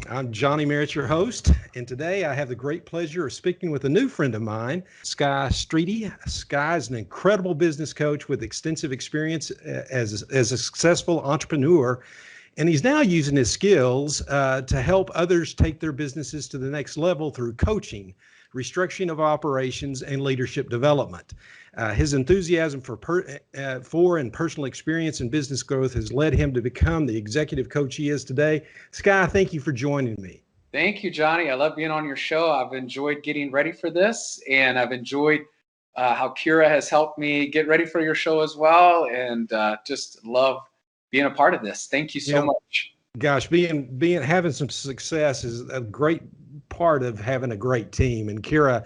I'm Johnny Merritt, your host, and today I have the great pleasure of speaking with a new friend of mine, Sky Streety. Sky is an incredible business coach with extensive experience as a successful entrepreneur, and he's now using his skills to help others take their businesses to the next level through coaching, restructuring of operations, and leadership development. His enthusiasm for and personal experience in business growth has led him to become the executive coach he is today. Sky, thank you for joining me. Thank you, Johnny. I love being on your show. I've enjoyed getting ready for this, and I've enjoyed how Youre has helped me get ready for your show as well, and just love being a part of this. Thank you so much. Gosh, having some success is a great part of having a great team. And Youre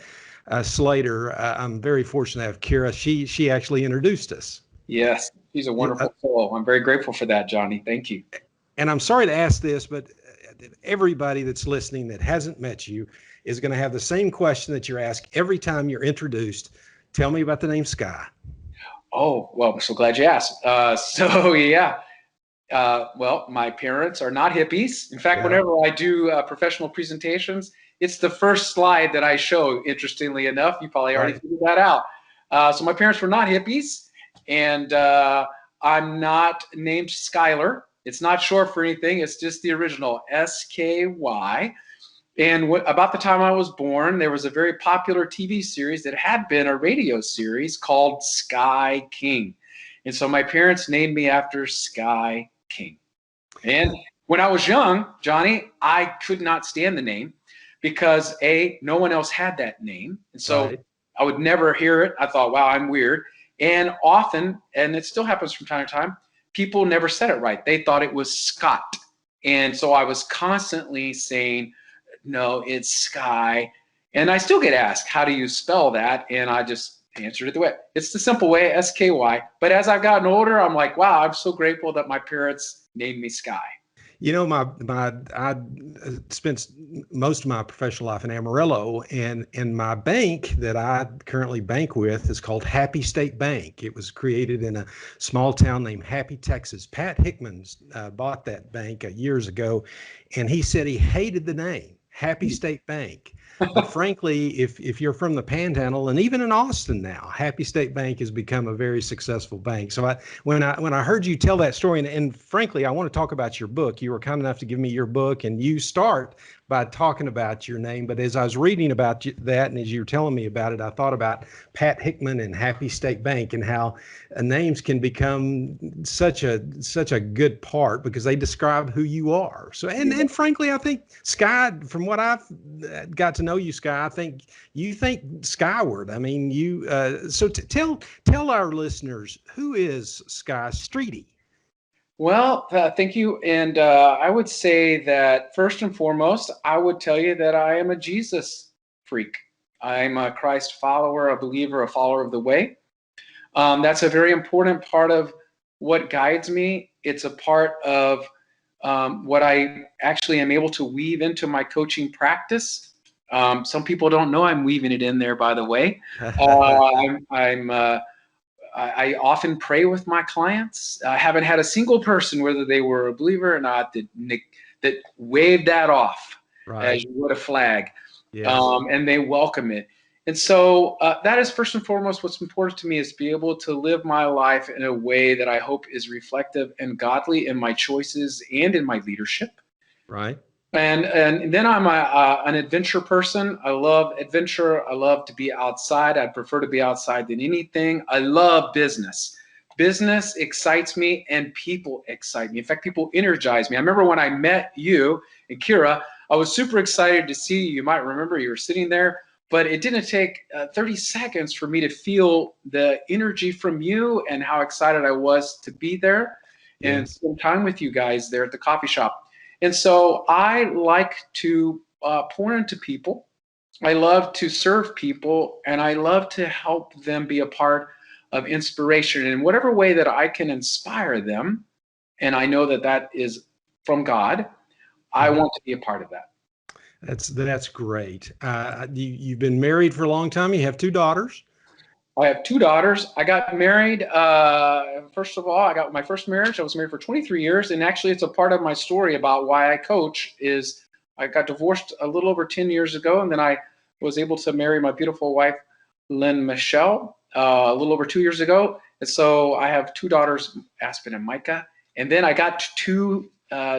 Slater, I'm very fortunate to have Youre. She actually introduced us. Yes, she's a wonderful soul. I'm very grateful for that, Johnny. Thank you. And I'm sorry to ask this, but everybody that's listening that hasn't met you is going to have the same question that you're asked every time you're introduced. Tell me about the name Sky. Oh, well, I'm so glad you asked. Well, my parents are not hippies. In fact, whenever I do professional presentations, it's the first slide that I show, interestingly enough. You probably already figured that out. So my parents were not hippies, and I'm not named Skylar. It's not short for anything. It's just the original SKY. And about the time I was born, there was a very popular TV series that had been a radio series called Sky King. And so my parents named me after Sky King. And when I was young, Johnny, I could not stand the name because no one else had that name. And so I would never hear it. I thought, wow, I'm weird. And often, and it still happens from time to time, people never said it right. They thought it was Scott. And so I was constantly saying, no, it's Sky. And I still get asked, how do you spell that? And I just answered it the way. It's the simple way, SKY. But as I've gotten older, I'm like, wow, I'm so grateful that my parents named me Sky. You know, I spent most of my professional life in Amarillo, and my bank that I currently bank with is called Happy State Bank. It was created in a small town named Happy, Texas. Pat Hickman bought that bank years ago, and he said he hated the name Happy State Bank. But frankly, if you're from the Panhandle, and even in Austin now, Happy State Bank has become a very successful bank. So when I heard you tell that story, and frankly, I want to talk about your book. You were kind enough to give me your book, and you start by talking about your name. But as I was reading about that, and as you were telling me about it, I thought about Pat Hickman and Happy State Bank and how names can become such a good part because they describe who you are. So and frankly, I think Sky, from what I've got to know you, Sky, I think you think skyward. I mean, tell our listeners, who is Sky Streety? Well, thank you. And I would say that first and foremost, I would tell you that I am a Jesus freak. I'm a Christ follower, a believer, a follower of the way. That's a very important part of what guides me. It's a part of what I actually am able to weave into my coaching practice. Some people don't know I'm weaving it in there, by the way. I often pray with my clients. I haven't had a single person, whether they were a believer or not, that waved that off as you would a flag. Yes. And they welcome it. And so that is first and foremost what's important to me, is to be able to live my life in a way that I hope is reflective and godly in my choices and in my leadership. Right. And then I'm an adventure person. I love adventure. I love to be outside. I'd prefer to be outside than anything. I love business. Business excites me, and people excite me. In fact, people energize me. I remember when I met you and Youre, I was super excited to see you. You might remember you were sitting there, but it didn't take 30 seconds for me to feel the energy from you and how excited I was to be there and spend time with you guys there at the coffee shop. And so I like to pour into people. I love to serve people, and I love to help them be a part of inspiration in whatever way that I can inspire them. And I know that that is from God. I want to be a part of that. That's great. You've been married for a long time. You have 2 daughters. I have 2 daughters. I got married. First of all, I got my first marriage. I was married for 23 years. And actually, it's a part of my story about why I coach is I got divorced a little over 10 years ago, and then I was able to marry my beautiful wife, Lynn Michelle, a little over 2 years ago. And so I have two daughters, Aspen and Micah. And then I got two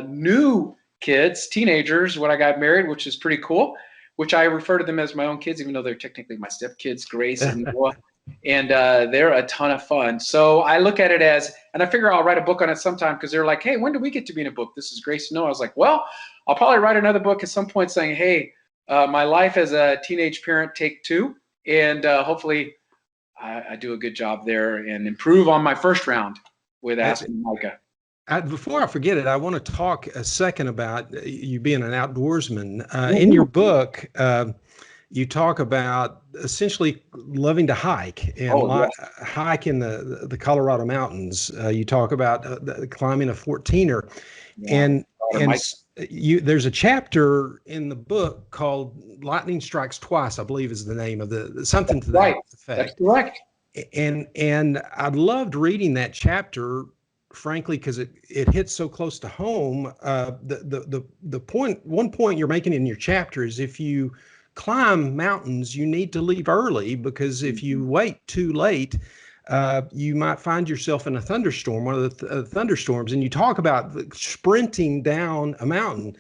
new kids, teenagers, when I got married, which is pretty cool, which I refer to them as my own kids, even though they're technically my stepkids, Grace and Noah. And they're a ton of fun. So I look at it as, and I figure I'll write a book on it sometime, because they're like, hey, when do we get to be in a book? This is Grace and Noah. I was like, well, I'll probably write another book at some point saying, hey, my life as a teenage parent, take two. And hopefully I do a good job there and improve on my first round with Aspen and Micah. Before I forget it, I want to talk a second about you being an outdoorsman. In your book, you talk about essentially loving to hike and hike in the Colorado mountains. You talk about climbing a 14er, and there's a chapter in the book called "Lightning Strikes Twice," I believe is the name of something to that effect. That's correct. And I loved reading that chapter, frankly, because it hits so close to home. One point you're making in your chapter is if you climb mountains, you need to leave early, because if you wait too late, you might find yourself in a thunderstorm, one of the thunderstorms. And you talk about sprinting down a mountain.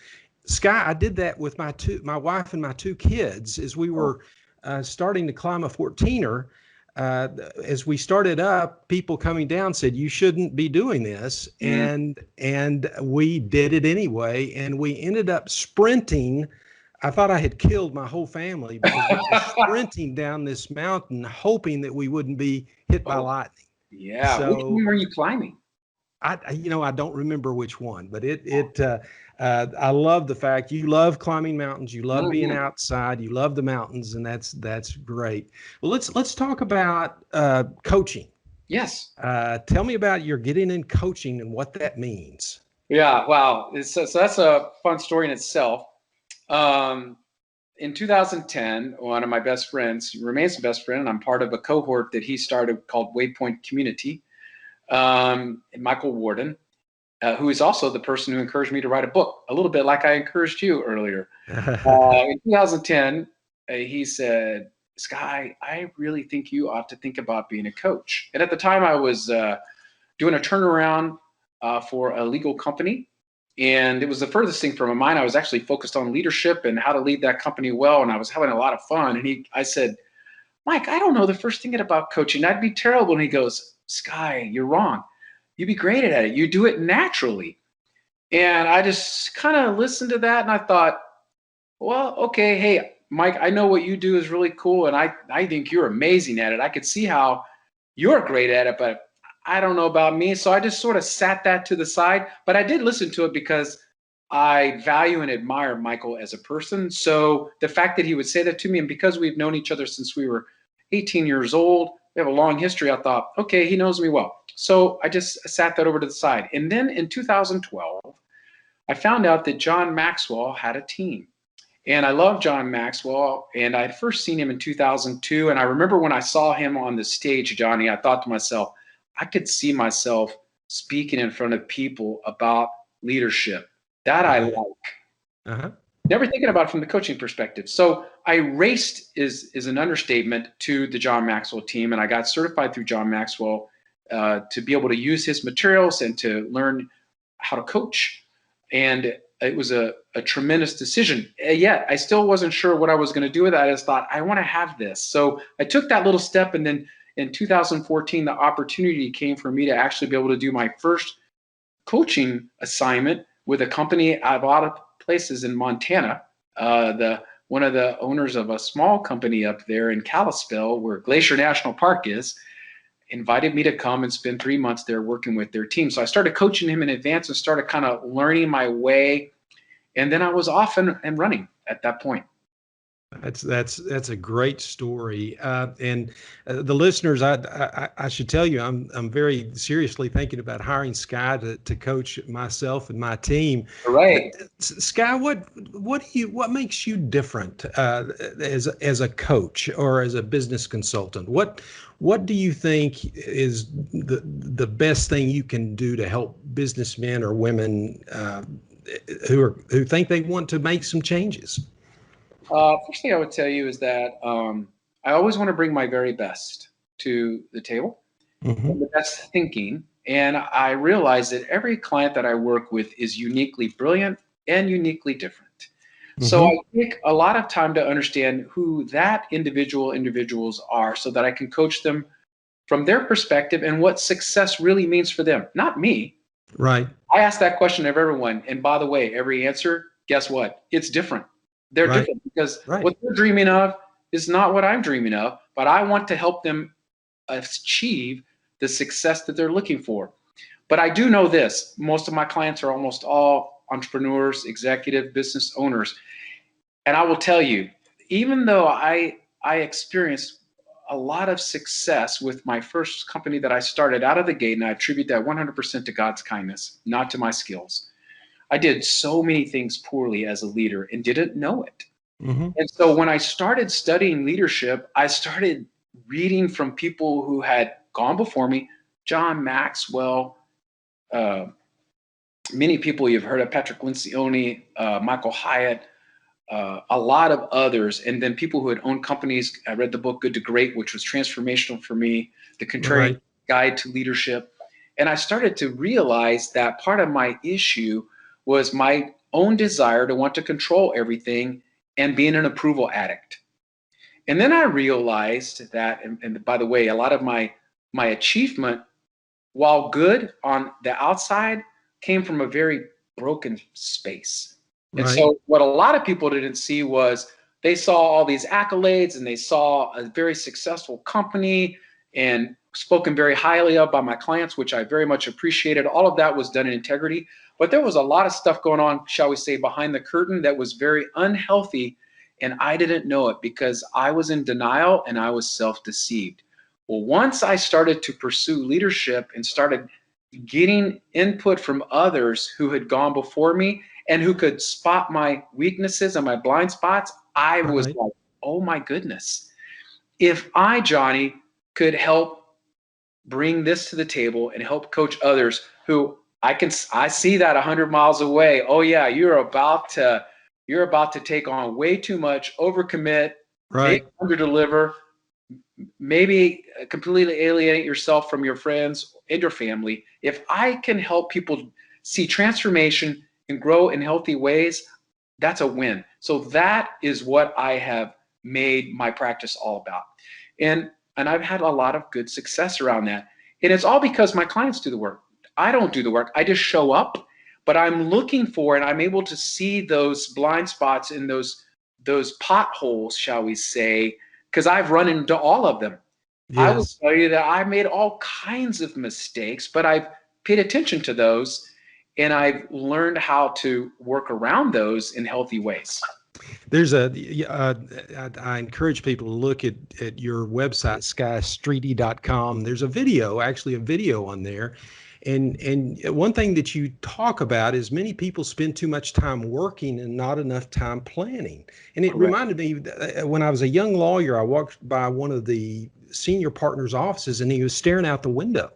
Sky, I did that with my wife and my two kids as we were starting to climb a 14er. As we started up, people coming down said, you shouldn't be doing this. And we did it anyway. And we ended up sprinting. I thought I had killed my whole family, because we were sprinting down this mountain, hoping that we wouldn't be hit by lightning. Yeah. So, which one were you climbing? I don't remember which one, but I love the fact you love climbing mountains. You love being outside. You love the mountains, and that's great. Well, let's talk about coaching. Yes. Tell me about your getting in coaching and what that means. Yeah. Wow. So that's a fun story in itself. In 2010, one of my best friends, remains a best friend, and I'm part of a cohort that he started called Waypoint Community, Michael Warden, who is also the person who encouraged me to write a book, a little bit like I encouraged you earlier. In 2010, he said, Sky, I really think you ought to think about being a coach. And at the time, I was doing a turnaround for a legal company. And it was the furthest thing from my mind. I was actually focused on leadership and how to lead that company well. And I was having a lot of fun. And I said, Mike, I don't know the first thing about coaching. I'd be terrible. And he goes, Sky, you're wrong. You'd be great at it. You do it naturally. And I just kind of listened to that. And I thought, well, okay, hey, Mike, I know what you do is really cool. And I think you're amazing at it. I could see how you're great at it, but I don't know about me. So I just sort of sat that to the side, but I did listen to it because I value and admire Michael as a person. So the fact that he would say that to me, and because we've known each other since we were 18 years old, we have a long history, I thought, okay, he knows me well. So I just sat that over to the side. And then in 2012, I found out that John Maxwell had a team. And I love John Maxwell, and I had first seen him in 2002. And I remember when I saw him on the stage, Johnny, I thought to myself, I could see myself speaking in front of people about leadership. That I like. Never thinking about it from the coaching perspective. So I raced is an understatement to the John Maxwell team, and I got certified through John Maxwell to be able to use his materials and to learn how to coach. And it was a tremendous decision. Yet I still wasn't sure what I was going to do with it. I just thought, I want to have this. So I took that little step, and then in 2014, the opportunity came for me to actually be able to do my first coaching assignment with a company out of a lot of places in Montana. One of the owners of a small company up there in Kalispell, where Glacier National Park is, invited me to come and spend 3 months there working with their team. So I started coaching him in advance and started kind of learning my way. And then I was off and running at that point. That's a great story, and the listeners, I should tell you, I'm very seriously thinking about hiring Sky to coach myself and my team. Right, Sky, what makes you different as a coach or as a business consultant? What do you think is the best thing you can do to help businessmen or women who think they want to make some changes? First thing I would tell you is that I always want to bring my very best to the table, Mm-hmm. and the best thinking. And I realize that every client that I work with is uniquely brilliant and uniquely different. So I Mm-hmm. take a lot of time to understand who that individuals are so that I can coach them from their perspective and what success really means for them, not me. Right. I ask that question of everyone. And by the way, every answer, guess what? It's different. They're Right. different because Right. what they're dreaming of is not what I'm dreaming of, but I want to help them achieve the success that they're looking for. But I do know this, most of my clients are almost all entrepreneurs, executive business owners. And I will tell you, even though I experienced a lot of success with my first company that I started out of the gate, and I attribute that 100% to God's kindness, not to my skills. I did so many things poorly as a leader and didn't know it. Mm-hmm. And so when I started studying leadership, I started reading from people who had gone before me, John Maxwell, uh, many people you've heard of, Patrick Lencioni, Michael Hyatt, a lot of others, and then people who had owned companies. I read the book Good to Great, which was transformational for me, The Contrarian Right. Guide to Leadership. And I started to realize that part of my issue was my own desire to want to control everything and being an approval addict. And then I realized that, and by the way, a lot of my achievement, while good on the outside, came from a very broken space. And Right. so what a lot of people didn't see was they saw all these accolades and they saw a very successful company and spoken very highly of by my clients, which I very much appreciated. All of that was done in integrity. But there was a lot of stuff going on, shall we say, behind the curtain that was very unhealthy. And I didn't know it because I was in denial and I was self-deceived. Well, once I started to pursue leadership and started getting input from others who had gone before me and who could spot my weaknesses and my blind spots, I was Right. like, oh my goodness. If I, Johnny, could help bring this to the table and help coach others who I see that 100 miles away. Oh yeah, you're about to take on way too much, overcommit, maybe Right. underdeliver, maybe completely alienate yourself from your friends and your family. If I can help people see transformation and grow in healthy ways, that's a win. So that is what I have made my practice all about. And I've had a lot of good success around that. And it's all because my clients do the work. I don't do the work. I just show up, but I'm looking for and I'm able to see those blind spots in those potholes, shall we say, because I've run into all of them. I will Yes. tell you that I made all kinds of mistakes, but I've paid attention to those and I've learned how to work around those in healthy ways. There's I encourage people to look at your website, skystreety.com. There's a video, actually a video on there. And one thing that you talk about is many people spend too much time working and not enough time planning. And it Correct. reminded me when I was a young lawyer, I walked by one of the senior partner's offices and he was staring out the window.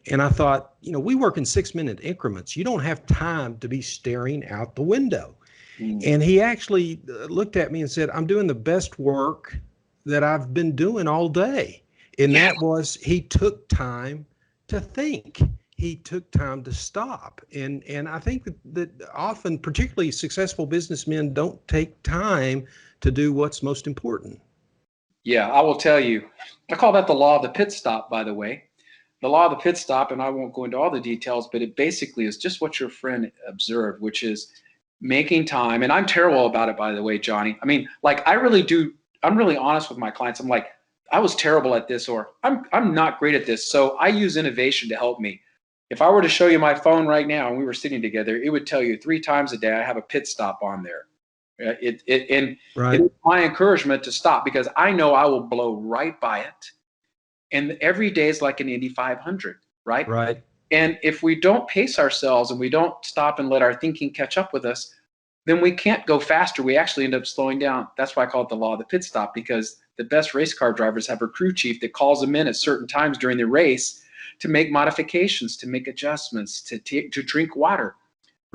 And I thought, we work in 6-minute increments. You don't have time to be staring out the window. Mm. And he actually looked at me and said, I'm doing the best work that I've been doing all day. And Yeah. that was, he took time to think. He took time to stop. And I think that often, particularly successful businessmen, don't take time to do what's most important. Yeah, I will tell you. I call that the law of the pit stop, by the way. The law of the pit stop, and I won't go into all the details, but it basically is just what your friend observed, which is making time. And I'm terrible about it, by the way, Johnny. I mean, like I really do. I'm really honest with my clients. I'm like, I was terrible at this, or I'm not great at this. So I use innovation to help me. If I were to show you my phone right now and we were sitting together, it would tell you 3 times a day I have a pit stop on there. And it Right. is my encouragement to stop because I know I will blow right by it. And every day is like an Indy 500, right? Right. And if we don't pace ourselves and we don't stop and let our thinking catch up with us, then we can't go faster. We actually end up slowing down. That's why I call it the law of the pit stop, because the best race car drivers have a crew chief that calls them in at certain times during the race to make modifications, to make adjustments, to drink water,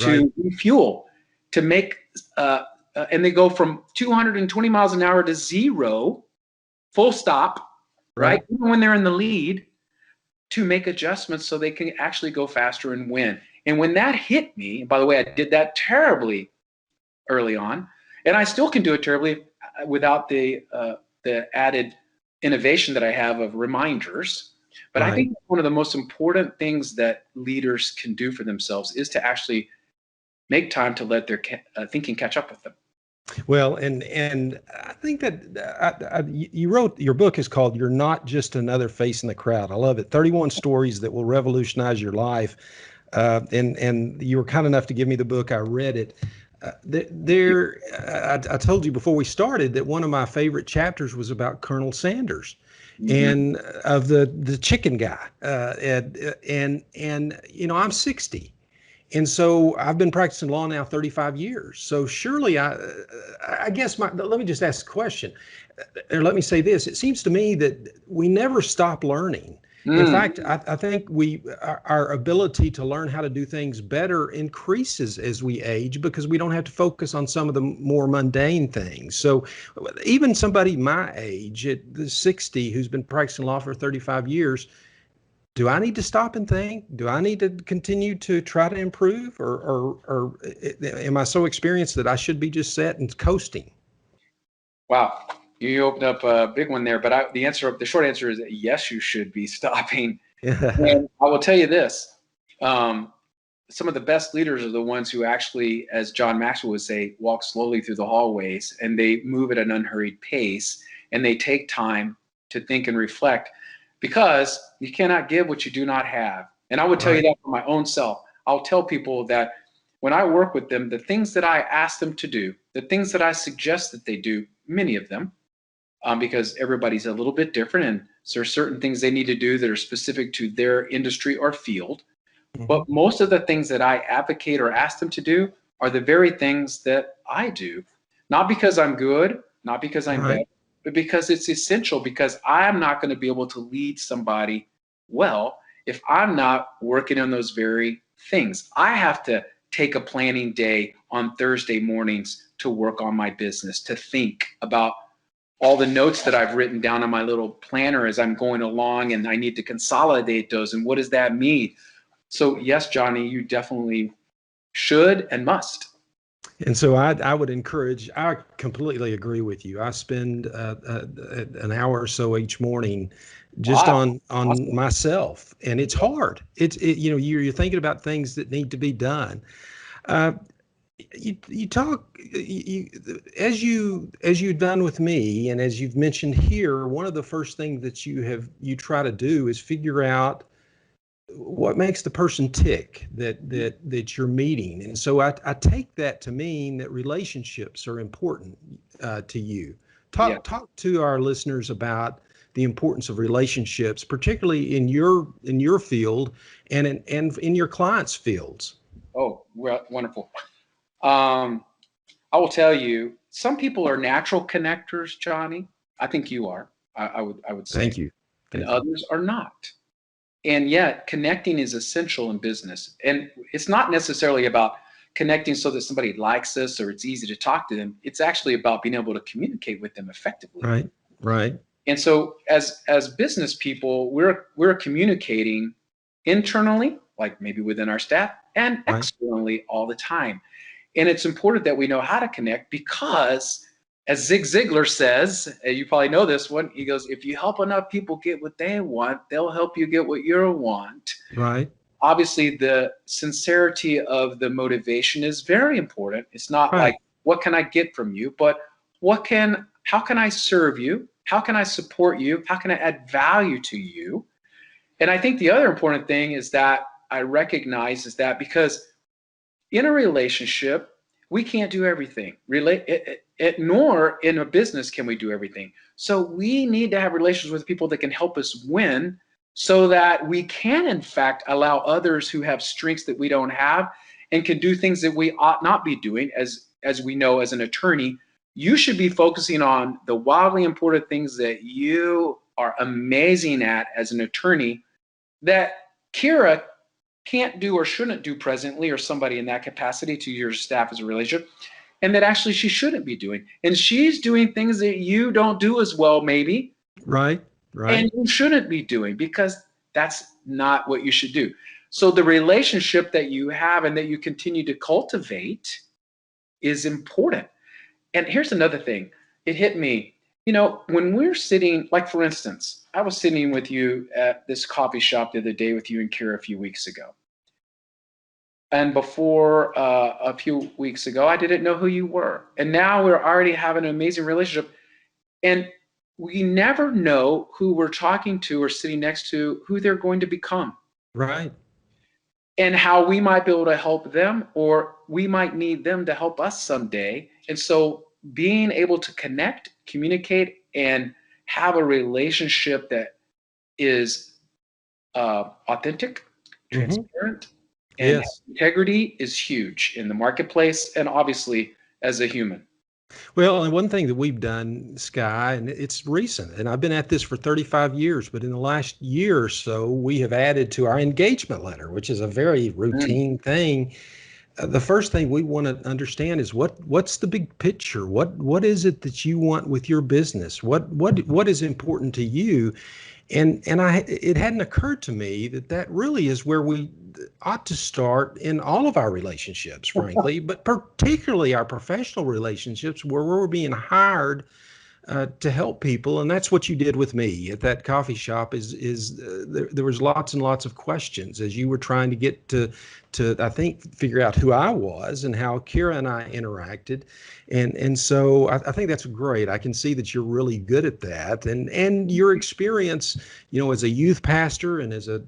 to refuel, to make, and they go from 220 miles an hour to 0, full stop, right? Even when they're in the lead, to make adjustments so they can actually go faster and win. And when that hit me, and by the way, I did that terribly early on, and I still can do it terribly without the added innovation that I have of reminders. But I think one of the most important things that leaders can do for themselves is to actually make time to let their thinking catch up with them. Well, and I think that you wrote, your book is called "You're Not Just Another Face in the Crowd." I love it. 31 stories that will revolutionize your life. And you were kind enough to give me the book. I read it. I told you before we started that one of my favorite chapters was about Colonel Sanders, and of the chicken guy. And you know, I'm 60. And so I've been practicing law now 35 years. So surely I guess let me just ask a question, or let me say this. It seems to me that we never stop learning. In fact, I think our ability to learn how to do things better increases as we age, because we don't have to focus on some of the more mundane things. So even somebody my age at 60 who's been practicing law for 35 years, do I need to stop and think? Do I need to continue to try to improve, or am I so experienced that I should be just set and coasting? Wow, you opened up a big one there. But the short answer is yes, you should be stopping. And I will tell you this: some of the best leaders are the ones who actually, as John Maxwell would say, walk slowly through the hallways, and they move at an unhurried pace, and they take time to think and reflect. Because you cannot give what you do not have. And I would tell you that for my own self. I'll tell people that when I work with them, the things that I ask them to do, the things that I suggest that they do, many of them, because everybody's a little bit different, and so there are certain things they need to do that are specific to their industry or field. But most of the things that I advocate or ask them to do are the very things that I do. Not because I'm good, not because I'm bad, but because it's essential, because I'm not going to be able to lead somebody well if I'm not working on those very things. I have to take a planning day on Thursday mornings to work on my business, to think about all the notes that I've written down on my little planner as I'm going along, and I need to consolidate those. And what does that mean? So yes, Johnny, you definitely should and must. And so I would encourage, I completely agree with you. I spend an hour or so each morning just on Awesome. myself, and it's hard. You know, you're thinking about things that need to be done. You talk, as you've done with me, and as you've mentioned here, one of the first things that you try to do is figure out what makes the person tick that you're meeting. And so I take that to mean that relationships are important to you. Talk to our listeners about the importance of relationships, particularly in your field and in your clients' fields. Oh, well, wonderful. I will tell you, some people are natural connectors, Johnny. I think you are. I would say. Thank you. And others are not. And yet connecting is essential in business. And it's not necessarily about connecting so that somebody likes us or it's easy to talk to them. It's actually about being able to communicate with them effectively. Right. And so as business people, we're communicating internally, like maybe within our staff, and externally all the time. And it's important that we know how to connect, because as Zig Ziglar says, you probably know this one, he goes, if you help enough people get what they want, they'll help you get what you want. Right. Obviously, the sincerity of the motivation is very important. It's not like, what can I get from you? But how can I serve you? How can I support you? How can I add value to you? And I think the other important thing is that I recognize is that because in a relationship, we can't do everything. Nor in a business can we do everything. So we need to have relations with people that can help us win, so that we can, in fact, allow others who have strengths that we don't have and can do things that we ought not be doing. As we know, as an attorney, you should be focusing on the wildly important things that you are amazing at as an attorney, that Kira can't do or shouldn't do presently, or somebody in that capacity to your staff as a relationship, and that actually she shouldn't be doing. And she's doing things that you don't do as well, maybe. Right. And you shouldn't be doing, because that's not what you should do. So the relationship that you have and that you continue to cultivate is important. And here's another thing. It hit me. When we're sitting, like for instance, I was sitting with you at this coffee shop the other day with you and Kira a few weeks ago. And before a few weeks ago, I didn't know who you were. And now we're already having an amazing relationship. And we never know who we're talking to or sitting next to, who they're going to become. Right. And how we might be able to help them, or we might need them to help us someday. And so being able to connect, communicate, and have a relationship that is authentic, transparent, and integrity is huge in the marketplace, and obviously as a human. Well, and one thing that we've done, Sky, and it's recent, and I've been at this for 35 years, but in the last year or so, we have added to our engagement letter, which is a very routine thing. The first thing we want to understand is what's the big picture? What is it that you want with your business? What is important to you? And it hadn't occurred to me that really is where we ought to start in all of our relationships, frankly, but particularly our professional relationships, where we're being hired to help people. And that's what you did with me at that coffee shop. There was lots and lots of questions as you were trying to get to I think figure out who I was and how Kira and I interacted. And so I think that's great. I can see that you're really good at that, and your experience, as a youth pastor and as a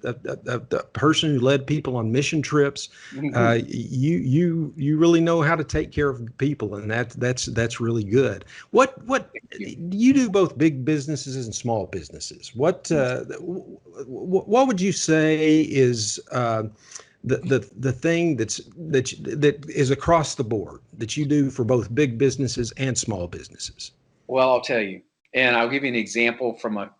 person who led people on mission trips, you really know how to take care of people, and that's really good. What you do both big businesses and small businesses. What would you say is the thing that is across the board that you do for both big businesses and small businesses? Well, I'll tell you, and I'll give you an example from a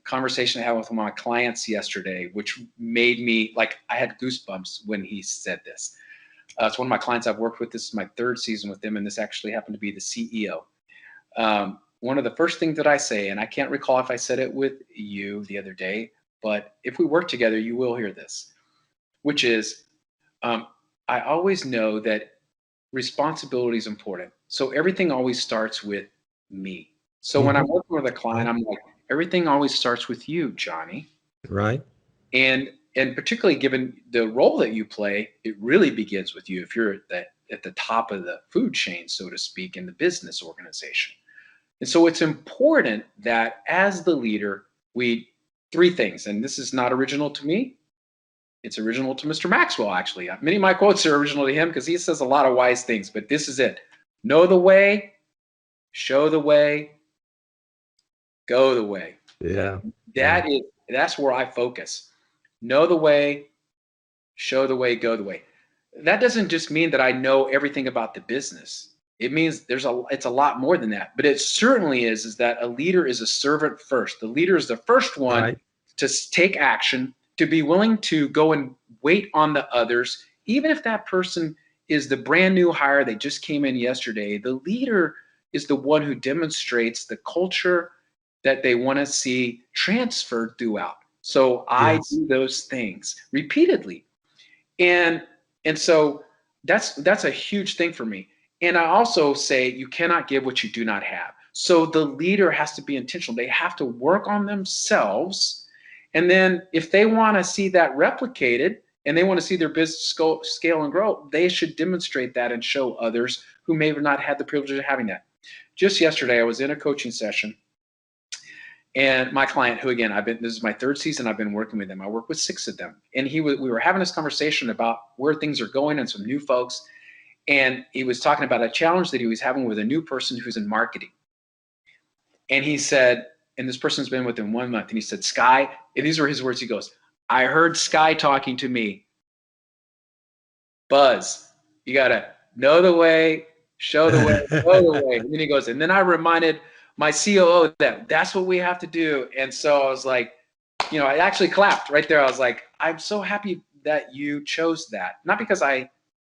conversation I had with one of my clients yesterday, which made me, like, I had goosebumps when he said this. It's one of my clients I've worked with. This is my third season with them, and this actually happened to be the CEO. One of the first things that I say, and I can't recall if I said it with you the other day, but if we work together, you will hear this, which is, I always know that responsibility is important. So everything always starts with me. So when I'm working with a client, I'm like, everything always starts with you, Johnny. Right. And particularly given the role that you play, it really begins with you if you're at the top of the food chain, so to speak, in the business organization. And so it's important that as the leader, three things, and this is not original to me. It's original to Mr. Maxwell, actually. Many of my quotes are original to him because he says a lot of wise things, but this is it. Know the way, show the way, go the way. Yeah. That's where I focus. Know the way, show the way, go the way. That doesn't just mean that I know everything about the business. It means it's a lot more than that. But it certainly is that a leader is a servant first. The leader is the first one to take action, to be willing to go and wait on the others, even if that person is the brand new hire that just came in yesterday. The leader is the one who demonstrates the culture that they want to see transferred throughout. So I do those things repeatedly. And so that's a huge thing for me. And I also say you cannot give what you do not have. So the leader has to be intentional. They have to work on themselves. And then if they want to see that replicated and they want to see their business scale and grow, they should demonstrate that and show others who may have not had the privilege of having that. Just yesterday, I was in a coaching session, and my client, who again, this is my third season I've been working with them. I work with 6 of them. And we were having this conversation about where things are going and some new folks. And he was talking about a challenge that he was having with a new person who's in marketing. And he said, and this person's been with him 1 month, and he said, Sky, and these were his words, he goes, I heard Sky talking to me. Buzz, you got to know the way, show the way, go the way. And then he goes, and then I reminded my COO that's what we have to do. And so I was like, I actually clapped right there. I was like, I'm so happy that you chose that, not because I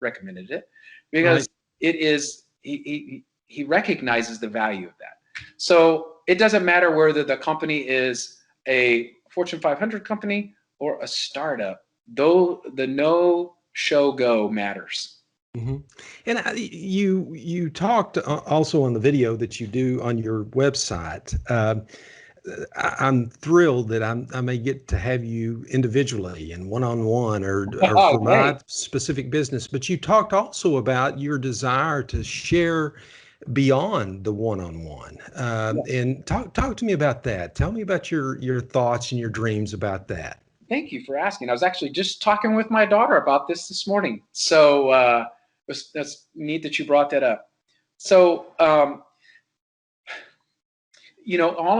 recommended it, because it is, he recognizes the value of that. So it doesn't matter whether the company is a Fortune 500 company or a startup, though the no show go matters. Mm-hmm. And you talked also on the video that you do on your website. I'm thrilled that I may get to have you individually and one-on-one or for my specific business. But you talked also about your desire to share beyond the one-on-one. And talk to me about that. Tell me about your thoughts and your dreams about that. Thank you for asking. I was actually just talking with my daughter about this morning. So that's neat that you brought that up. So, all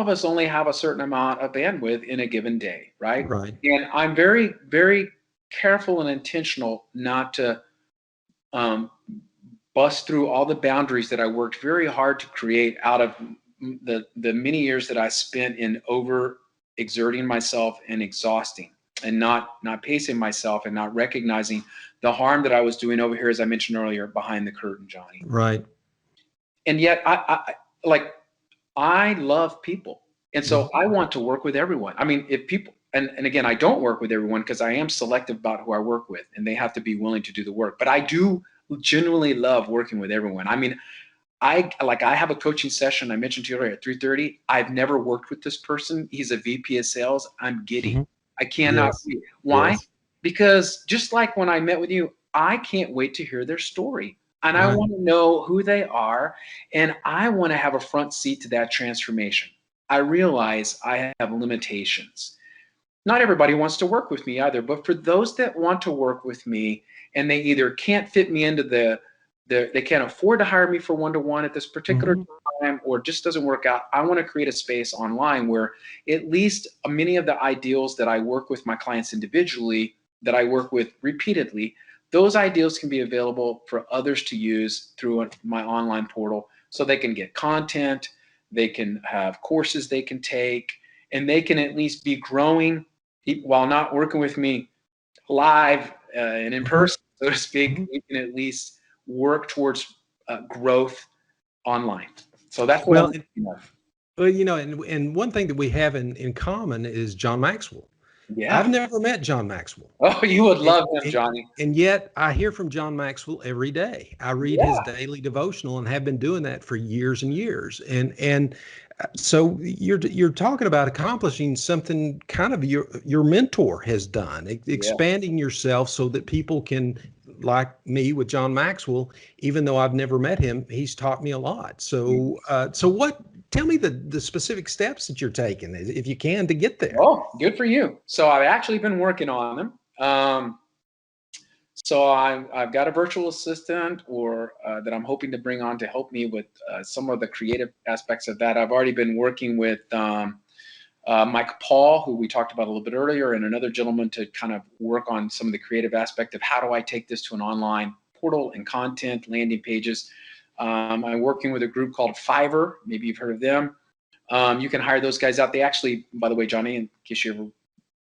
of us only have a certain amount of bandwidth in a given day, right? Right. And I'm very, very careful and intentional not to bust through all the boundaries that I worked very hard to create out of the many years that I spent in over exerting myself and exhausting and not pacing myself and not recognizing the harm that I was doing over here, as I mentioned earlier, behind the curtain, Johnny. Right. And yet I love people. And so I want to work with everyone. I mean, if people, and again, I don't work with everyone because I am selective about who I work with and they have to be willing to do the work, but I do genuinely love working with everyone. I mean, I have a coaching session I mentioned to you earlier at 3:30. I've never worked with this person. He's a VP of sales. I'm giddy. I cannot wait. Why? Because just like when I met with you, I can't wait to hear their story. And I want to know who they are. And I want to have a front seat to that transformation. I realize I have limitations. Not everybody wants to work with me either, but for those that want to work with me and they either can't fit me into they can't afford to hire me for one-to-one at this particular time, or just doesn't work out, I want to create a space online where at least many of the ideals that I work with my clients individually, that I work with repeatedly, those ideals can be available for others to use through my online portal, so they can get content, they can have courses they can take, and they can at least be growing while not working with me live and in person, so to speak. We can at least work towards growth online. So that's what I'm thinking of. Well, and one thing that we have in common is John Maxwell. Yeah. I've never met John Maxwell. Oh, you would love him, Johnny. And yet I hear from John Maxwell every day. I read his daily devotional and have been doing that for years and years. And so you're talking about accomplishing something kind of your mentor has done, expanding yourself so that people can, like me with John Maxwell, even though I've never met him, he's taught me a lot. So tell me the specific steps that you're taking, if you can, to get there. Oh, good for you. So I've actually been working on them. So I've got a virtual assistant that I'm hoping to bring on to help me with some of the creative aspects of that. I've already been working with Mike Paul, who we talked about a little bit earlier, and another gentleman to kind of work on some of the creative aspect of how do I take this to an online portal and content, landing pages. I'm working with a group called Fiverr. Maybe you've heard of them. You can hire those guys out. They actually, by the way, Johnny, in case you ever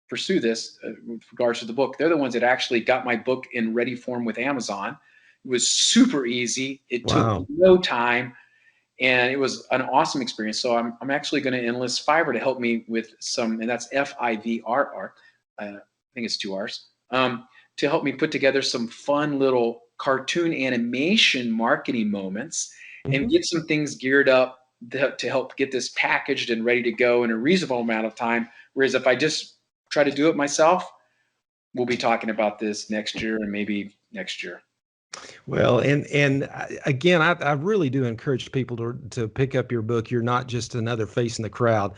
pursue this with regards to the book, they're the ones that actually got my book in ready form with Amazon. It was super easy. It took no time, and it was an awesome experience. So I'm actually going to enlist Fiverr to help me with some, and that's Fivrr. I think it's 2 R's, to help me put together some fun little cartoon animation marketing moments and get some things geared up to help get this packaged and ready to go in a reasonable amount of time. Whereas if I just try to do it myself, we'll be talking about this next year and maybe next year. Well, and again, I really do encourage people to pick up your book. You're not just another face in the crowd.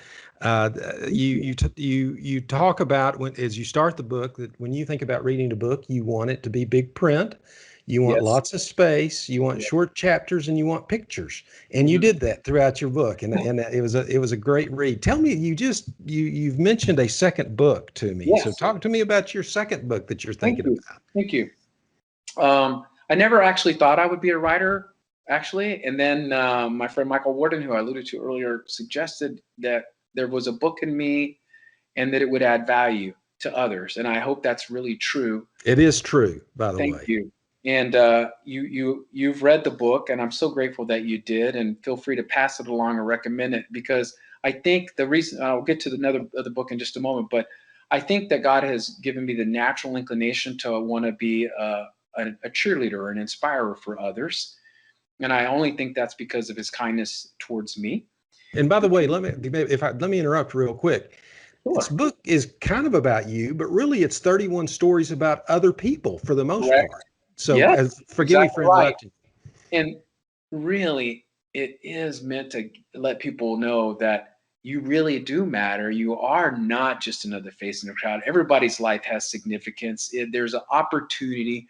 You talk about, as you start the book, that when you think about reading a book, you want it to be big print. You want lots of space, you want short chapters, and you want pictures. And you did that throughout your book, and it was a great read. Tell me, you've mentioned a second book to me. So talk to me about your second book that you're thinking about. Thank you. I never actually thought I would be a writer, actually. And then my friend Michael Warden, who I alluded to earlier, suggested that there was a book in me and that it would add value to others. And I hope that's really true. It is true, by the way. Thank you. And you've read the book, and I'm so grateful that you did. And feel free to pass it along or recommend it, because I think the reason, I'll get to the book in just a moment, but I think that God has given me the natural inclination to want to be a cheerleader, an inspirer for others. And I only think that's because of his kindness towards me. And by the way, let me interrupt real quick. Sure. This book is kind of about you, but really it's 31 stories about other people for the most part. So yes, forgive me for interrupting. Right. And really, it is meant to let people know that you really do matter. You are not just another face in the crowd. Everybody's life has significance. There's an opportunity.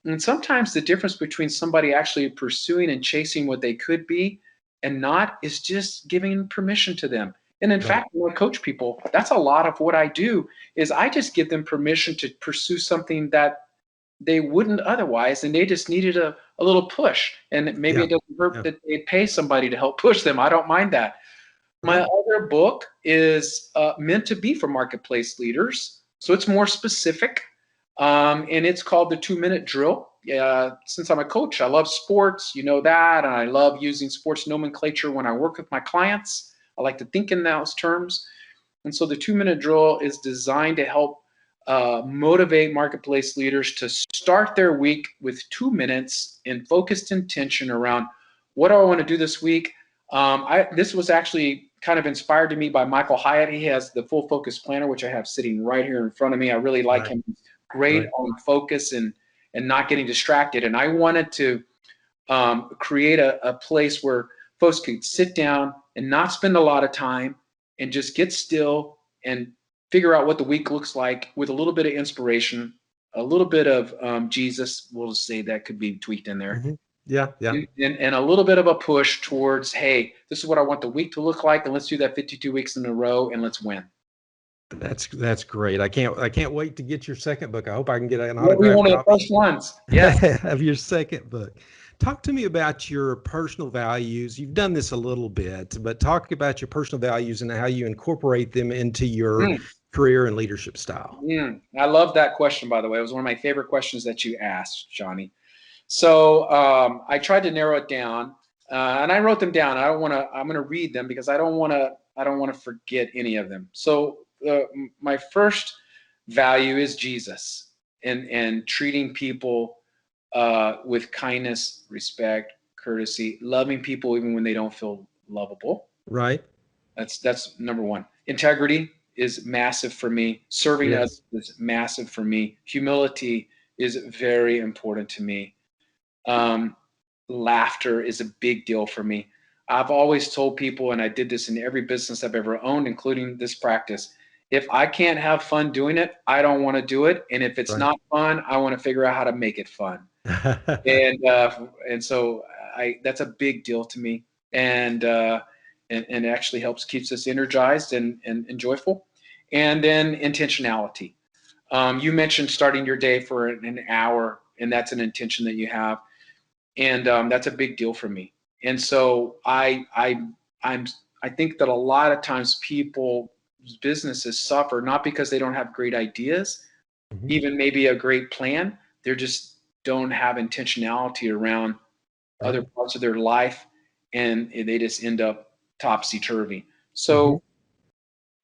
And sometimes the difference between somebody actually pursuing and chasing what they could be and not is just giving permission to them. And in fact, when I coach people, that's a lot of what I do, is I just give them permission to pursue something that they wouldn't otherwise, and they just needed a little push. And maybe it doesn't hurt that they pay somebody to help push them. I don't mind that. My other book is meant to be for marketplace leaders, so it's more specific, and it's called The 2-Minute Drill. Since I'm a coach, I love sports, you know that, and I love using sports nomenclature when I work with my clients. I like to think in those terms. And so the 2-minute drill is designed to help motivate marketplace leaders to start their week with 2 minutes in focused intention around, what do I want to do this week? This was actually kind of inspired to me by Michael Hyatt. He has the Full Focus Planner, which I have sitting right here in front of me. I really like him. He's great on focus and not getting distracted. And I wanted to create a place where folks could sit down and not spend a lot of time and just get still and figure out what the week looks like with a little bit of inspiration, a little bit of Jesus, we'll just say that could be tweaked in there. Mm-hmm. Yeah. And a little bit of a push towards, hey, this is what I want the week to look like, and let's do that 52 weeks in a row, and let's win. That's great. I can't wait to get your second book. I hope I can get an autograph. One of the first ones. Yeah. Of your second book. Talk to me about your personal values. You've done this a little bit, but talk about your personal values and how you incorporate them into your career and leadership style. I love that question, by the way. It was one of my favorite questions that you asked, Johnny. So I tried to narrow it down, and I wrote them down. I'm going to read them because I don't want to forget any of them. So my first value is Jesus, and treating people with kindness, respect, courtesy, loving people even when they don't feel lovable. Right. That's number one. Integrity is massive for me. Serving others is massive for me. Humility is very important to me. Laughter is a big deal for me. I've always told people, and I did this in every business I've ever owned, including this practice, if I can't have fun doing it, I don't want to do it. And if it's not fun, I want to figure out how to make it fun. and so that's a big deal to me. And it actually keeps us energized and joyful. And then intentionality. You mentioned starting your day for an hour, and that's an intention that you have. And that's a big deal for me. And so I think that a lot of times businesses suffer not because they don't have great ideas, even maybe a great plan. They just don't have intentionality around other parts of their life, and they just end up topsy-turvy. So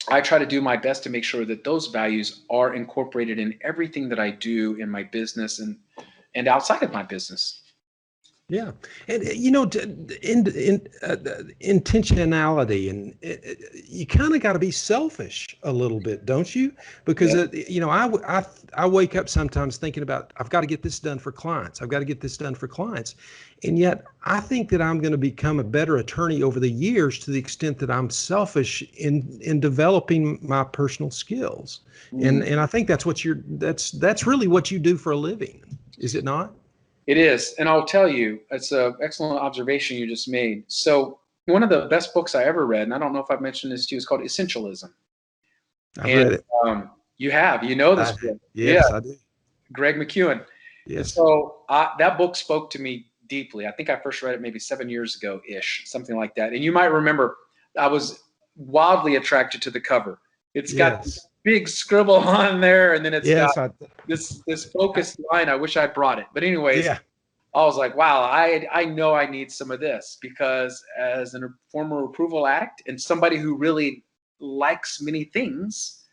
I try to do my best to make sure that those values are incorporated in everything that I do in my business and outside of my business. Yeah. And, intentionality, and you kind of got to be selfish a little bit, don't you? Because, I wake up sometimes thinking about, I've got to get this done for clients. I've got to get this done for clients. And yet I think that I'm going to become a better attorney over the years to the extent that I'm selfish in developing my personal skills. And I think that's really what you do for a living. Is it not? It is. And I'll tell you, it's an excellent observation you just made. So one of the best books I ever read, and I don't know if I've mentioned this to you, is called Essentialism. I've read it. You know this book. Yes, I do. Greg McKeown. Yes. So that book spoke to me deeply. I think I first read it maybe 7 years ago-ish, something like that. And you might remember I was wildly attracted to the cover. It's got big scribble on there, and then it's Yes, got this focused line. I wish I brought it, but anyways, yeah, I was like, wow, I know I need some of this, because as a former approval addict and somebody who really likes many things,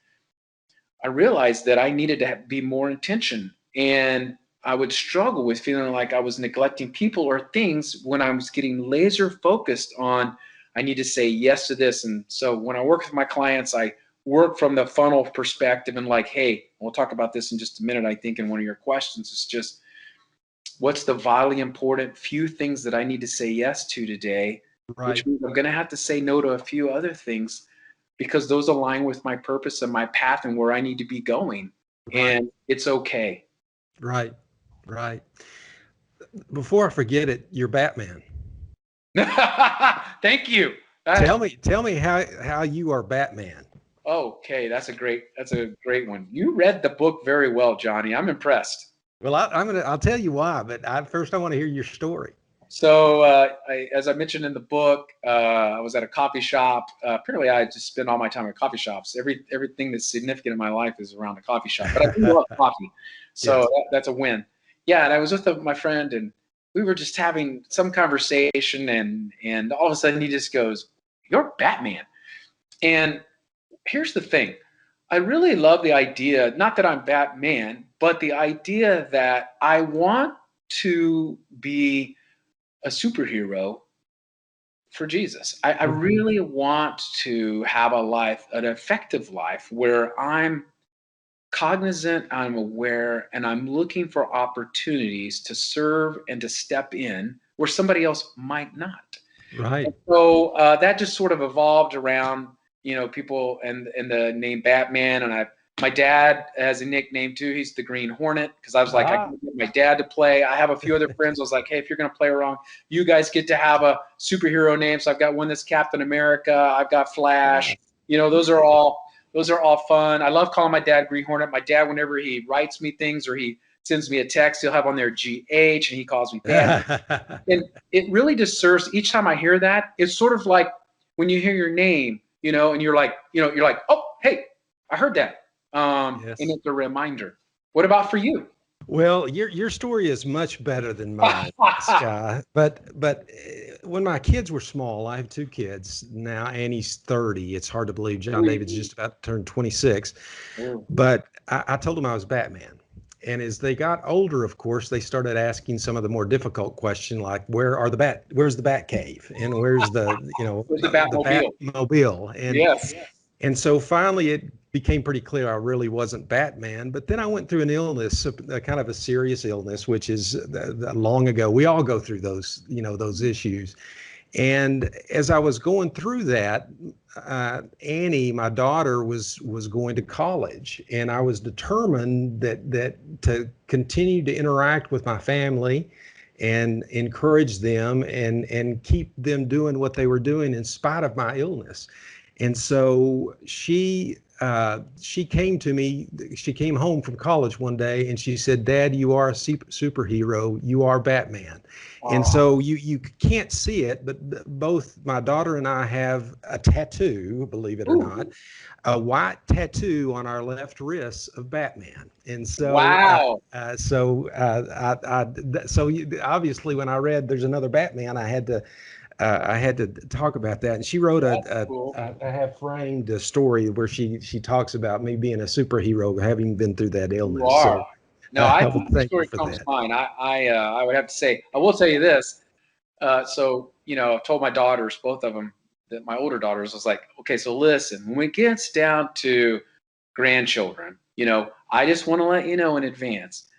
I realized that I needed to be more intention, and I would struggle with feeling like I was neglecting people or things when I was getting laser focused on, I need to say yes to this. And so when I work with my clients, I work from the funnel perspective and like, hey, we'll talk about this in just a minute. I think in one of your questions, it's just, what's the vitally important few things that I need to say yes to today, which means I'm going to have to say no to a few other things, because those align with my purpose and my path and where I need to be going. And it's okay. Right. Before I forget it, you're Batman. Thank you. Tell me how you are Batman. Okay, that's a great one. You read the book very well, Johnny. I'm impressed. Well, I'll tell you why, but first I want to hear your story. So, as I mentioned in the book, I was at a coffee shop. Apparently, I just spend all my time at coffee shops. Everything that's significant in my life is around the coffee shop. But I do love coffee, so yes. That's a win. Yeah, and I was with my friend, and we were just having some conversation, and all of a sudden he just goes, "You're Batman." And here's the thing. I really love the idea, not that I'm Batman, but the idea that I want to be a superhero for Jesus. I really want to have a life, an effective life, where I'm cognizant, I'm aware, and I'm looking for opportunities to serve and to step in where somebody else might not. Right. And so that just sort of evolved around, people and the name Batman. And my dad has a nickname too. He's the Green Hornet, because I was like, I can get my dad to play. I have a few other friends. I was like, hey, if you're going to play along, you guys get to have a superhero name. So I've got one that's Captain America. I've got Flash. Those are all fun. I love calling my dad Green Hornet. My dad, whenever he writes me things or he sends me a text, he'll have on there GH, and he calls me Dad. And it really just serves, each time I hear that, it's sort of like when you hear your name, and you're like, oh, hey, I heard that. Yes. And it's a reminder. What about for you? Well, your story is much better than mine, Sky. But when my kids were small, I have two kids now. Annie's 30. It's hard to believe. John David's just about to turn 26. But I told them I was Batman. And as they got older, of course, they started asking some of the more difficult questions, like where's the Bat Cave, and where's the where's the Batmobile? And yes. And so finally it became pretty clear I really wasn't Batman. But then I went through an illness, a kind of a serious illness, which is long ago. We all go through those, those issues. And as I was going through that, Annie, my daughter, was going to college, and I was determined that to continue to interact with my family and encourage them and keep them doing what they were doing in spite of my illness. And so she came to me. She came home from college one day and she said, "Dad, you are a superhero. You are Batman." And so you can't see it, but both my daughter and I have a tattoo, believe it or not, a white tattoo on our left wrist of Batman. And so, so obviously when I read there's another Batman, I had to talk about that. And she wrote I have framed a story where she talks about me being a superhero, having been through that illness. So, no, I think the story comes fine. I would have to say, I will tell you this. So, I've told my daughters, both of them, that my older daughters, was like, okay, so listen, when it gets down to grandchildren, I just want to let you know in advance,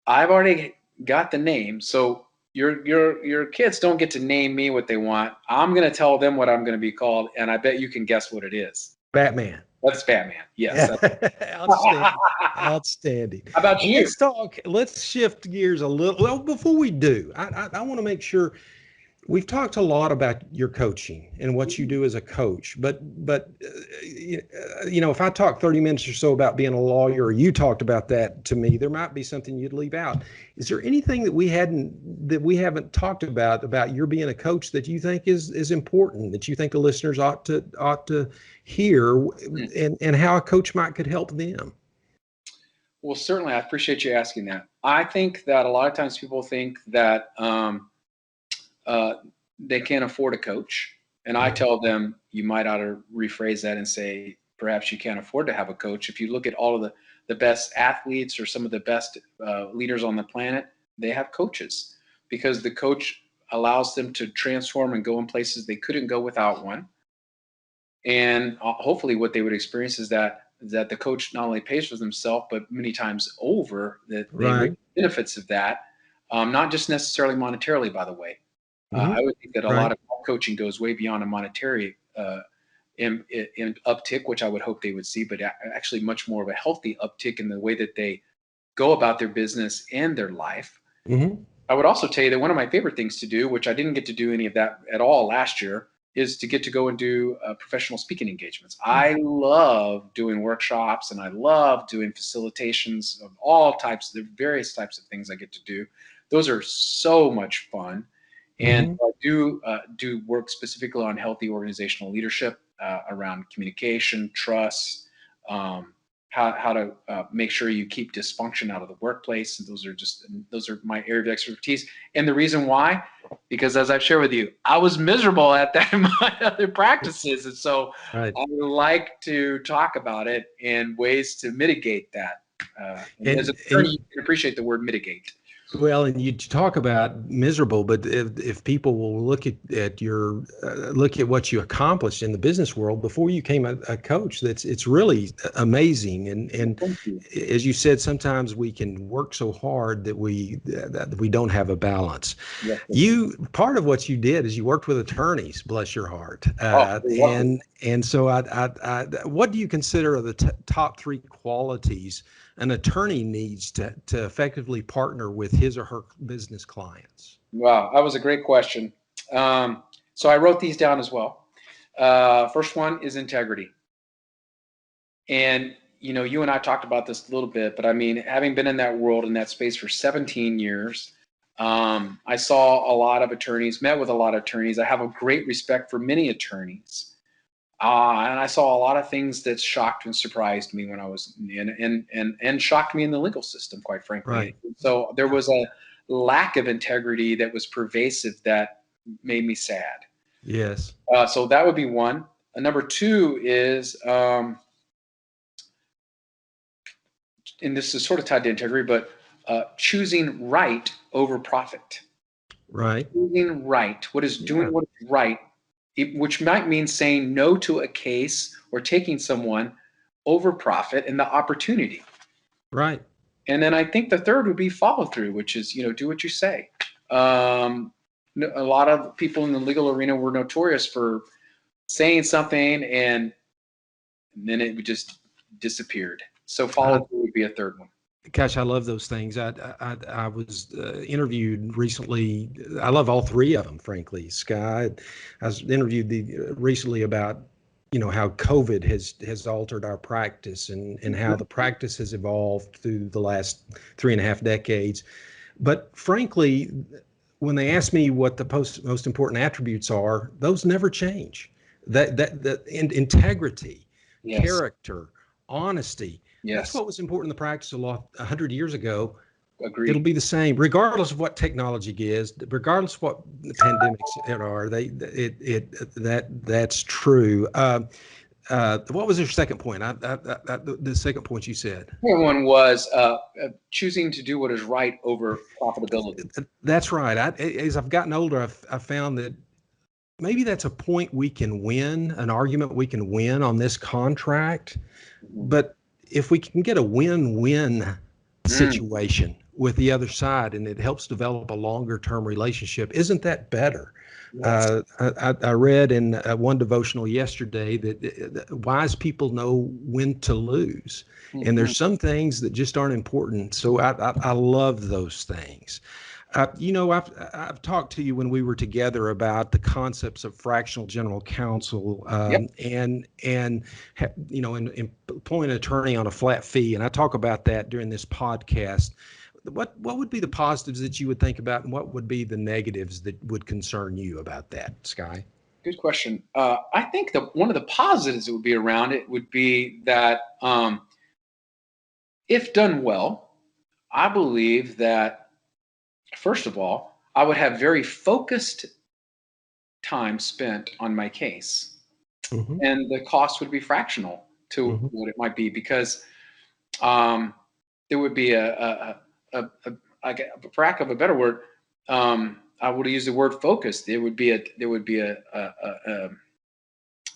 I've already got the name. So your kids don't get to name me what they want. I'm going to tell them what I'm going to be called. And I bet you can guess what it is. Batman. That's Batman. Yes. Outstanding. Outstanding. How about you? Let's shift gears a little. Well, before we do, I want to make sure We've talked a lot about your coaching and what you do as a coach, but if I talk 30 minutes or so about being a lawyer, or you talked about that to me, there might be something you'd leave out. Is there anything that we haven't talked about your being a coach that you think is important, that you think the listeners ought to hear, and how a coach could help them? Well, certainly, I appreciate you asking that. I think that a lot of times people think that they can't afford a coach. And I tell them, you might ought to rephrase that and say, perhaps you can't afford to have a coach. If you look at all of the best athletes or some of the best leaders on the planet, they have coaches, because the coach allows them to transform and go in places they couldn't go without one. And hopefully what they would experience is that the coach not only pays for themselves, but many times over, that they reap the benefits of that, not just necessarily monetarily, by the way. I would think that a lot of coaching goes way beyond a monetary in uptick, which I would hope they would see, but actually much more of a healthy uptick in the way that they go about their business and their life. I would also tell you that one of my favorite things to do, which I didn't get to do any of that at all last year, is to get to go and do professional speaking engagements. I love doing workshops, and I love doing facilitations of all types, the various types of things I get to do. Those are so much fun. And I do work specifically on healthy organizational leadership, around communication, trust, how to make sure you keep dysfunction out of the workplace. And those are my area of expertise. And the reason why, because as I've shared with you, I was miserable at that in my other practices. And so I like to talk about it and ways to mitigate that. And as an attorney, you can appreciate the word mitigate. Well, and you talk about miserable, but if people will look at what you accomplished in the business world before you became a coach, it's really amazing. And as you said, sometimes we can work so hard that we don't have a balance. Part of what you did is you worked with attorneys, bless your heart. And so what do you consider are the top 3 qualities an attorney needs to effectively partner with his or her business clients? Wow, that was a great question. So I wrote these down as well. First one is integrity. And, you and I talked about this a little bit, but I mean, having been in that world, in that space for 17 years, I saw a lot of attorneys, met with a lot of attorneys. I have a great respect for many attorneys. And I saw a lot of things that shocked and surprised me when I was and shocked me in the legal system, quite frankly. So there was a lack of integrity that was pervasive that made me sad. Yes. So that would be one. Number 2 is, and this is sort of tied to integrity, but choosing right over profit. Right. Choosing right. What is doing what is right, which might mean saying no to a case or taking someone over profit and the opportunity. Right. And then I think the third would be follow through, which is, do what you say. A lot of people in the legal arena were notorious for saying something and then it just disappeared. So follow through would be a third one. Gosh, I love those things. I was interviewed recently. I love all 3 of them, frankly. Sky, I was interviewed recently about, how COVID has altered our practice and how the practice has evolved through the last 3.5 decades. But frankly, when they ask me what the most important attributes are, those never change. That integrity, character, honesty. That's what was important in the practice of law 100 years ago. Agreed. It'll be the same, regardless of what technology is, regardless of what pandemics are. That's true. What was your second point? The second point you said. The second one was choosing to do what is right over profitability. That's right. As I've gotten older, I've found that maybe that's a point we can win, an argument we can win on this contract, but if we can get a win-win situation with the other side and it helps develop a longer-term relationship, isn't that better? Yes. I read in one devotional yesterday that wise people know when to lose. And there's some things that just aren't important. So I love those things. I've talked to you when we were together about the concepts of fractional general counsel, Yep. and employing an attorney on a flat fee, and I talk about that during this podcast. What would be the positives that you would think about, and what would be the negatives that would concern you about that, Sky? Good question. I think one of the positives that would be around it would be that if done well, I believe that, first of all, I would have very focused time spent on my case, Mm-hmm. and the cost would be fractional to Mm-hmm. what it might be, because um, there would be for lack of a better word, I would use the word focus. There would be an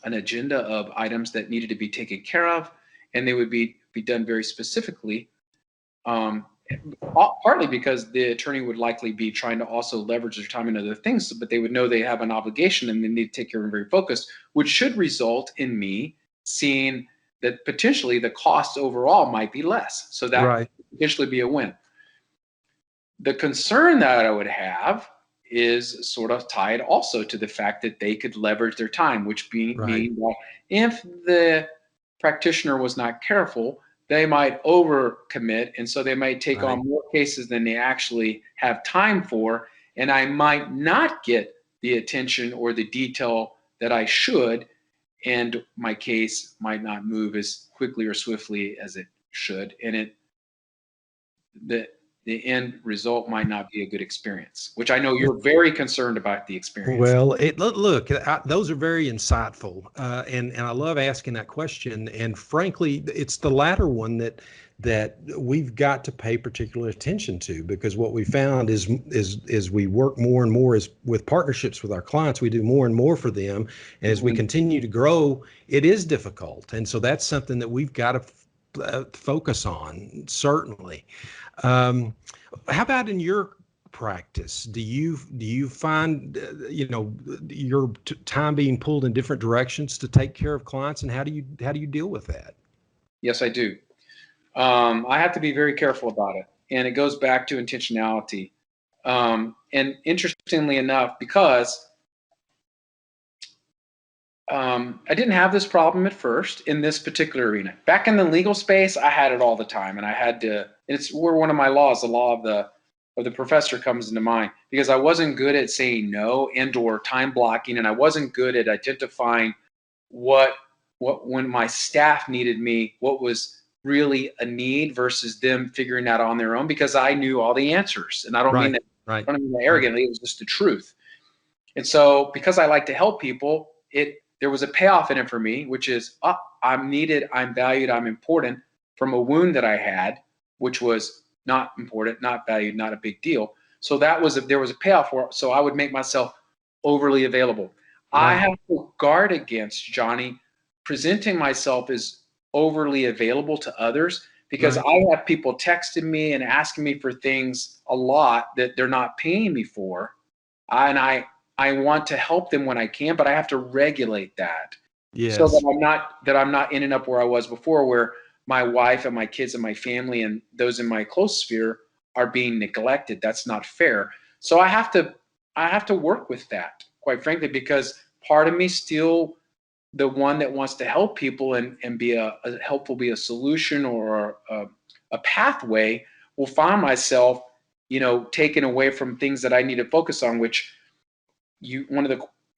agenda of items that needed to be taken care of, and they would be done very specifically. Um, Partly because the attorney would likely be trying to also leverage their time in other things, but they would know they have an obligation and they need to take care of them very focused, which should result in me seeing that potentially the cost overall might be less. So that Right. could potentially be a win. The concern that I would have is sort of tied also to the fact that they could leverage their time, which Right. mean that if the practitioner was not careful, they might overcommit, and so they might take Right. on more cases than they actually have time for, and I might not get the attention or the detail that I should, and my case might not move as quickly or swiftly as it should, and the the end result might not be a good experience, which I know you're very concerned about the experience. Well, look, those are very insightful, and I love asking that question. And frankly, it's the latter one that we've got to pay particular attention to, because what we found is we work more and more with partnerships with our clients. We do more and more for them, and as we Mhm. continue to grow, it is difficult, and so that's something that we've got to focus on, certainly. Um, how about in your practice? Do you find your time being pulled in different directions to take care of clients, and how do you deal with that? Yes, I do. I have to be very careful about it, and it goes back to intentionality. And interestingly enough, because I didn't have this problem at first in this particular arena. Back in the legal space, I had it all the time, and I had to. It's where one of my laws, the law of the professor, comes into mind, because I wasn't good at saying no and/or time blocking, and I wasn't good at identifying what when my staff needed me, what was really a need versus them figuring out on their own, because I knew all the answers, and I don't mean Right, that. right, I don't mean that right, arrogantly. It was just the truth. And so, because I like to help people, there was a payoff in it for me, which is, I'm needed, I'm valued, I'm important, from a wound that I had, which was not important, not valued, not a big deal. So there was a payoff for it. So I would make myself overly available. I right, have to guard against, Johnny, presenting myself as overly available to others, because right, I have people texting me and asking me for things a lot that they're not paying me for. And I want to help them when I can, but I have to regulate that, so yes, that I'm not ending up where I was before, where my wife and my kids and my family and those in my close sphere are being neglected. That's not fair. So I have to work with that, quite frankly, because part of me still, the one that wants to help people and be a helpful, be a solution or a pathway, will find myself, taken away from things that I need to focus on, which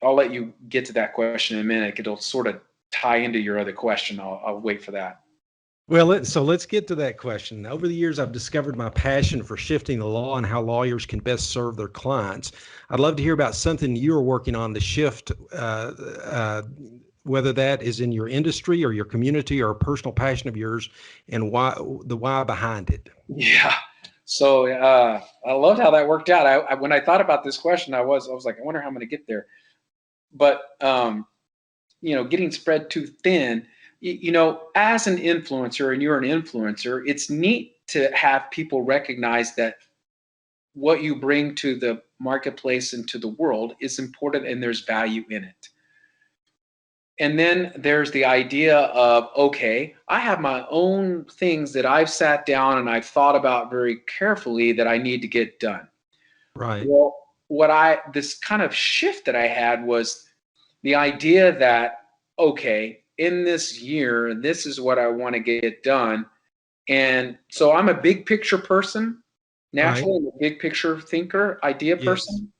I'll let you get to that question in a minute. It'll sort of tie into your other question. I'll wait for that. well, so let's get to that question. Over the years, I've discovered my passion for shifting the law and how lawyers can best serve their clients. I'd love to hear about something you're working on to shift, whether that is in your industry or your community or a personal passion of yours, and why behind it. Yeah. So I loved how that worked out. When I thought about this question, I was like, I wonder how I'm going to get there. But getting spread too thin. As an influencer, and you're an influencer, it's neat to have people recognize that what you bring to the marketplace and to the world is important, and there's value in it. And then there's the idea of, okay, I have my own things that I've sat down and I've thought about very carefully that I need to get done. Right. Well, this kind of shift that I had was the idea that, okay, in this year, this is what I want to get done. And so I'm a big picture person. Right. Naturally, I'm a big picture thinker, idea Yes. person.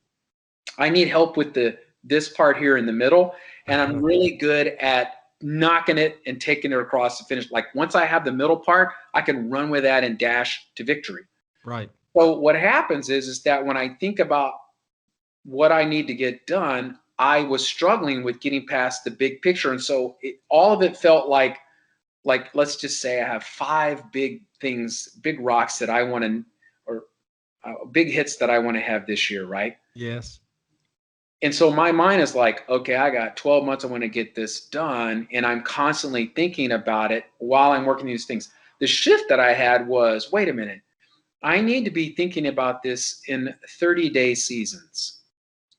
I need help with this part here in the middle, and I'm Uh-huh. really good at knocking it and taking it across the finish. Like once I have the middle part, I can run with that and dash to victory. Right. So what happens is that when I think about what I need to get done, I was struggling with getting past the big picture, and so all of it felt like let's just say I have 5 big things, big rocks that I want to, or big hits that I want to have this year, right? Yes. And so my mind is like, okay, I got 12 months. I want to get this done. And I'm constantly thinking about it while I'm working these things. The shift that I had was, wait a minute, I need to be thinking about this in 30-day seasons.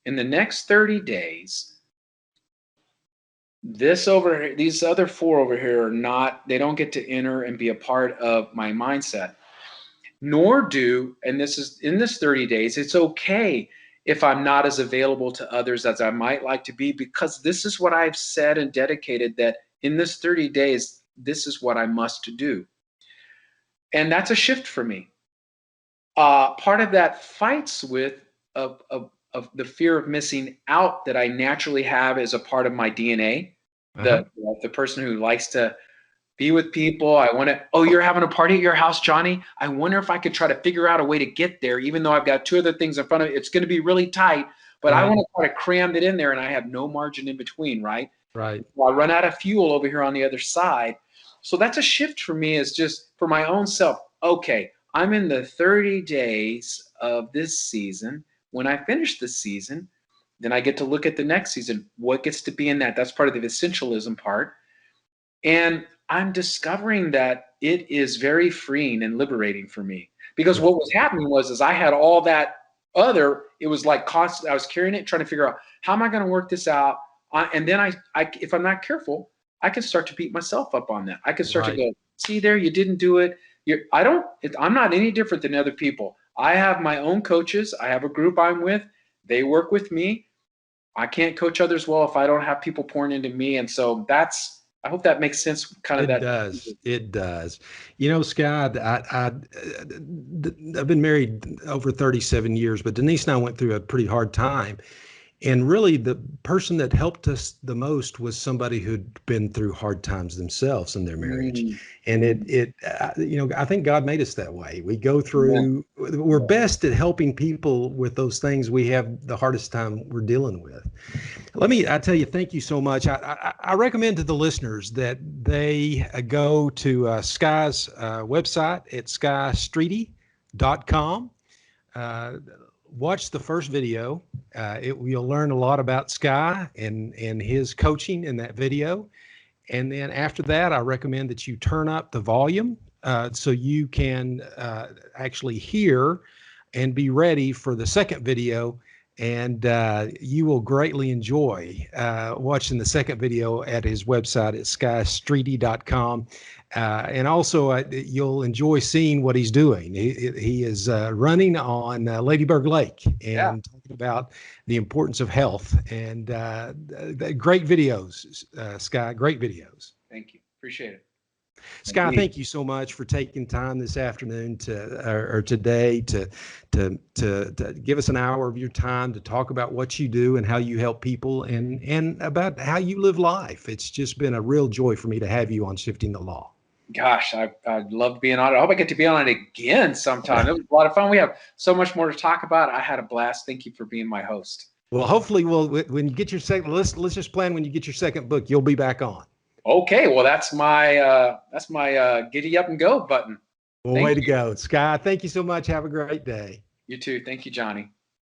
In the next 30 days, these other 4 over here are not, they don't get to enter and be a part of my mindset. Nor do, and this is in this 30 days, it's okay if I'm not as available to others as I might like to be, because this is what I've said and dedicated that in this 30 days, this is what I must do. And that's a shift for me. Part of that fights with of the fear of missing out that I naturally have as a part of my DNA. Uh-huh. The person who likes to be with people. I want to, oh, you're having a party at your house, Johnny? I wonder if I could try to figure out a way to get there, even though I've got 2 other things in front of me. It's going to be really tight, but I Right. want to try to cram it in there, and I have no margin in between, right? Right. Well, I run out of fuel over here on the other side. So that's a shift for me, is just for my own self. Okay, I'm in the 30 days of this season. When I finish the season, then I get to look at the next season. What gets to be in that? That's part of the essentialism part. And I'm discovering that it is very freeing and liberating for me, because Right. what was happening was I had all that other, it was like constant, I was carrying it, trying to figure out how am I going to work this out. And then if I'm not careful, I can start to beat myself up on that. I can start to Right. go, see there, you didn't do it. I'm not any different than other people. I have my own coaches. I have a group I'm with. They work with me. I can't coach others well if I don't have people pouring into me. And so I hope that makes sense. Kind of It that. does. It does. You know, Scott, I've been married over 37 years, but Denise and I went through a pretty hard time. And really, the person that helped us the most was somebody who'd been through hard times themselves in their marriage. Mm, And I think God made us that way. We go yeah, through, we're best at helping people with those things we have the hardest time we're dealing with. I tell you, thank you so much. I recommend to the listeners that they go to Sky's website at skystreety.com. Watch the first video. You'll learn a lot about Sky and his coaching in that video. And then after that, I recommend that you turn up the volume so you can actually hear and be ready for the second video. And you will greatly enjoy watching the second video at his website at skystreety.com. And also, you'll enjoy seeing what he's doing. He is running on Ladybird Lake yeah. and talking about the importance of health. And great videos, Sky, great videos. Thank you. Appreciate it. Sky, Indeed. thank you so much for taking time this afternoon or today to give us an hour of your time to talk about what you do and how you help people and about how you live life. It's just been a real joy for me to have you on Shifting the Law. Gosh, I'd love being on it. I hope I get to be on it again sometime. It was a lot of fun. We have so much more to talk about. I had a blast. Thank you for being my host. Well, hopefully, when you get your second, let's just plan when you get your second book, you'll be back on. Okay, well that's my giddy up and go button. Well, way to go, Sky. Thank you so much. Have a great day. You too. Thank you, Johnny.